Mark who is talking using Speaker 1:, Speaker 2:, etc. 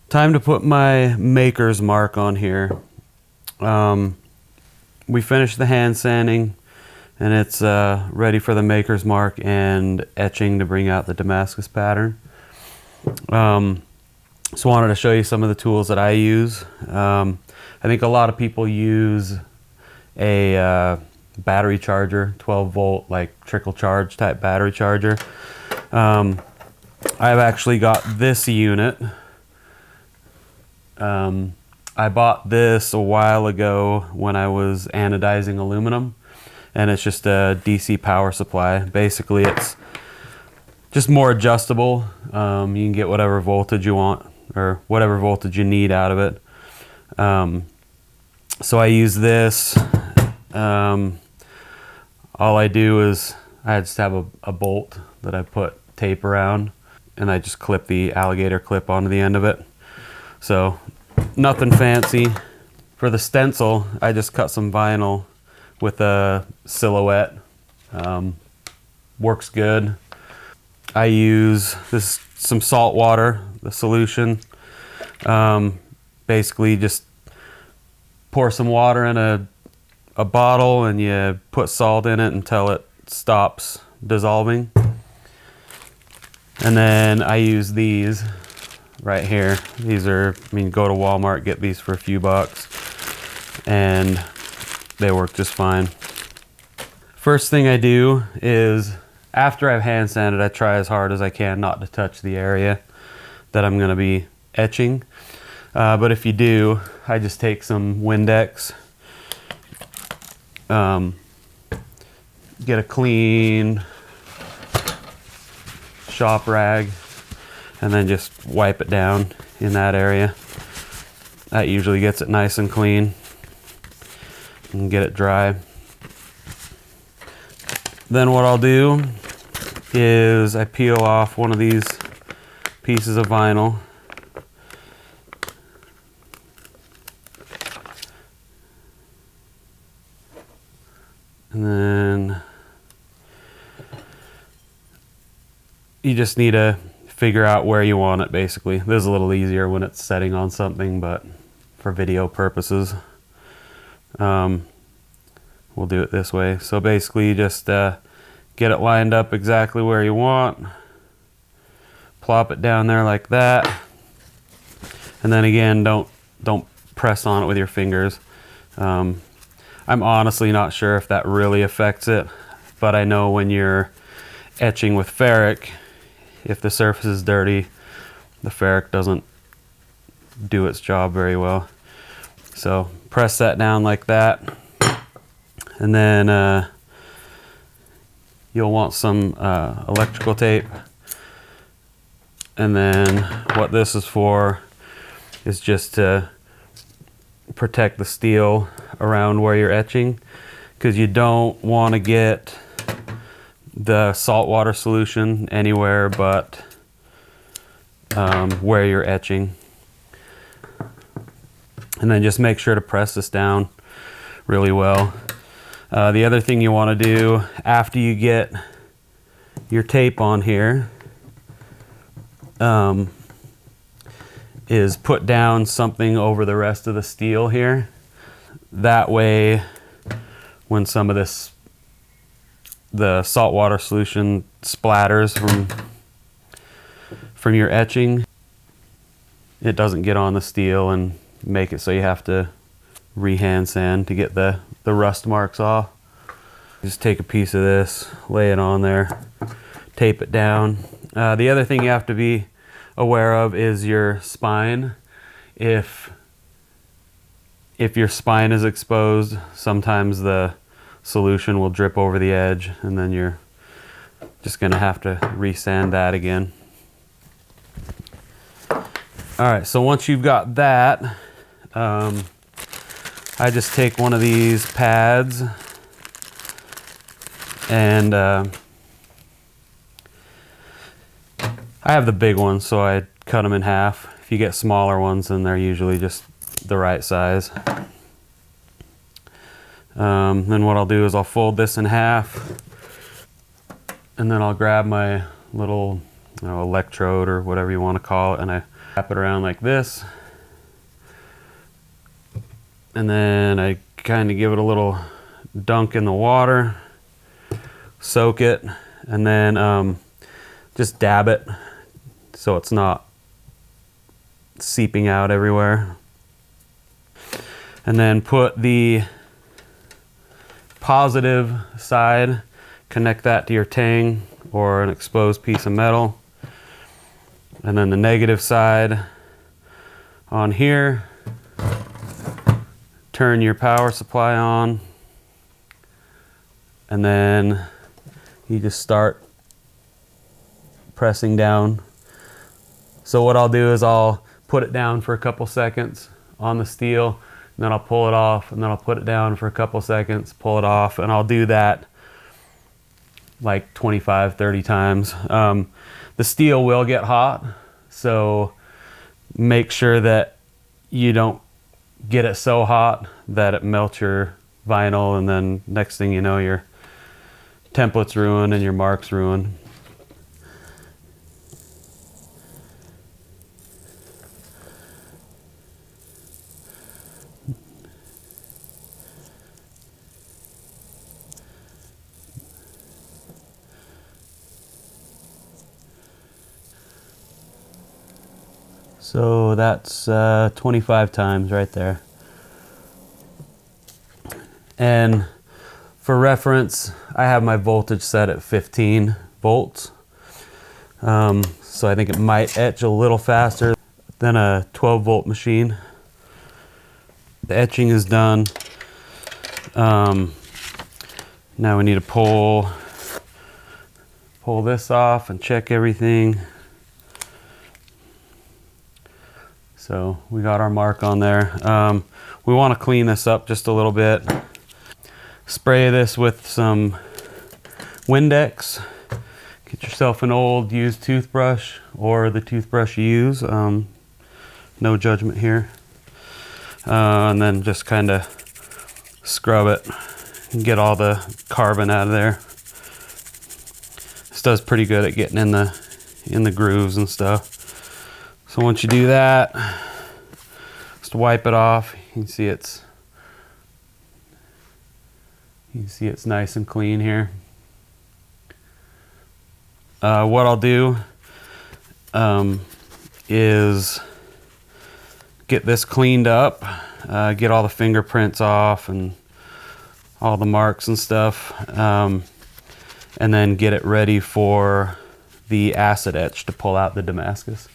Speaker 1: Time to put my maker's mark on here. We finished the hand sanding and it's ready for the maker's mark and etching to bring out the Damascus pattern. So wanted to show you some of the tools that I use. I think a lot of people use a battery charger, 12 volt, like trickle charge type battery charger. I've actually got this unit. I bought this a while ago when I was anodizing aluminum, and it's just a DC power supply. Basically it's just more adjustable. You can get whatever voltage you want or whatever voltage you need out of it. So I use this. All I do is I just have a bolt that I put tape around, and I just clip the alligator clip onto the end of it. So nothing fancy. For the stencil, I just cut some vinyl with a silhouette. Works good. I use some salt water, the solution. Basically just pour some water in a bottle and you put salt in it until it stops dissolving. And then I use these right here. These are, I mean, go to Walmart, get these for a few bucks, and they work just fine. First thing I do is, after I've hand sanded, I try as hard as I can not to touch the area that I'm going to be etching. But if you do, I just take some Windex, get a clean shop rag, and then just wipe it down in that area. That usually gets it nice and clean and get it dry. Then what I'll do is I peel off one of these pieces of vinyl. And then you just need to figure out where you want it, basically. This is a little easier when it's setting on something, but for video purposes, we'll do it this way. So basically you just get it lined up exactly where you want, plop it down there like that, and then again, don't press on it with your fingers. I'm honestly not sure if that really affects it, but I know when you're etching with ferric, if the surface is dirty, the ferric doesn't do its job very well. So press that down like that, and then you'll want some electrical tape. And then what this is for is just to protect the steel around where you're etching, because you don't want to get the saltwater solution anywhere but where you're etching. And then just make sure to press this down really well. The other thing you want to do after you get your tape on here is put down something over the rest of the steel here. That way, when some of the saltwater solution splatters from your etching, it doesn't get on the steel and make it so you have to re-hand sand to get the rust marks off. Just take a piece of this, lay it on there, tape it down. The other thing you have to be aware of is your spine. If your spine is exposed, sometimes the solution will drip over the edge, and then you're just going to have to resand that again. Alright, so once you've got that, I just take one of these pads and I have the big ones, so I cut them in half. If you get smaller ones, then they're usually just the right size. Then what I'll do is I'll fold this in half, and then I'll grab my little electrode or whatever you want to call it, and I Wrap it around like this. And then I kind of give it a little dunk in the water, soak it, and then just dab it so it's not seeping out everywhere. And then put the positive side, connect that to your tang or an exposed piece of metal. And then the negative side on here, turn your power supply on, and then you just start pressing down. So what I'll do is I'll put it down for a couple seconds on the steel, and then I'll pull it off, and then I'll put it down for a couple seconds, pull it off, and I'll do that like 25, 30 times. The steel will get hot, so make sure that you don't get it so hot that it melts your vinyl, and then next thing you know, your template's ruined and your mark's ruined. So that's 25 times right there. And for reference, I have my voltage set at 15 volts. So I think it might etch a little faster than a 12 volt machine. The etching is done. Now we need to pull this off and check everything. So we got our mark on there. We want to clean this up just a little bit. Spray this with some Windex. Get yourself an old used toothbrush or the toothbrush you use. No judgment here. And then just kind of scrub it and get all the carbon out of there. This does pretty good at getting in the grooves and stuff. So once you do that, just wipe it off. You can see it's nice and clean here. What I'll do is get this cleaned up, get all the fingerprints off and all the marks and stuff, and then get it ready for the acid etch to pull out the Damascus.